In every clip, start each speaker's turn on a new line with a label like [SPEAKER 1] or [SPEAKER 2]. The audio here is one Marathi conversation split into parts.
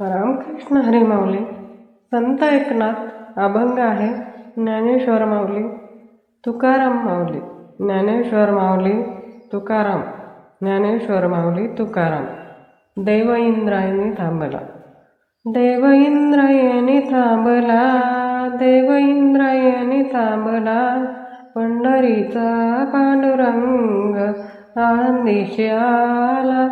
[SPEAKER 1] रामकृष्ण हरी माऊली. संत एकनाथ अभंग आहे. ज्ञानेश्वर माऊली, तुकाराम माऊली. ज्ञानेश्वर माऊली, तुकाराम. ज्ञानेश्वर माऊली, तुकाराम. देव इंद्रायणी थांबला, देव इंद्रायणी थांबला, देव इंद्रायणी थांबला. पंढरीचा पांडुरंग आळंदीशी आला,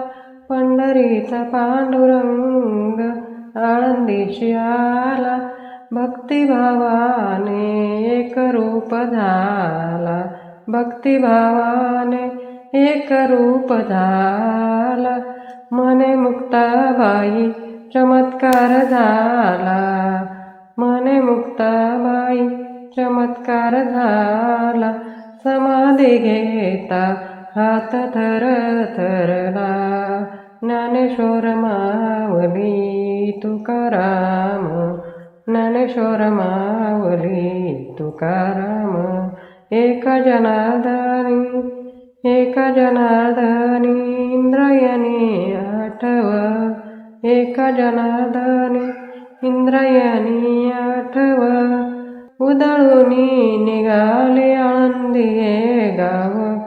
[SPEAKER 1] पंढरीचा पांडुरंग आळंदीशी आला. भक्तिभावाने एक रूप झाला, भक्तिभावाने एक रूप झाला. मने मुक्ताबाई चमत्कार झाला, मने मुक्ताबाई चमत्कार झाला. समाधी घेता हात थरथरला, ज्ञानेश्वर माऊली, तुकाराम. ज्ञानेश्वर माऊली, तुकाराम. एका जनार्दनी, एका जनार्दनी इंद्रायणी आठव, एका जनार्दनी इंद्रायणी आठव. उधळूनी निघाले आळंदी गाव,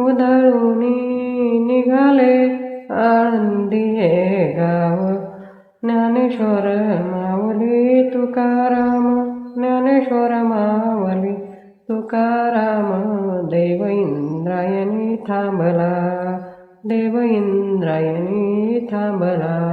[SPEAKER 1] उधळूनी निघाले आळंदी गाव. ज्ञानेश्वर माऊली, तुकाराम. ज्ञानेश्वर माऊली, तुकाराम. देव इंद्रायणी थांबला, देव इंद्रायणी थांबला.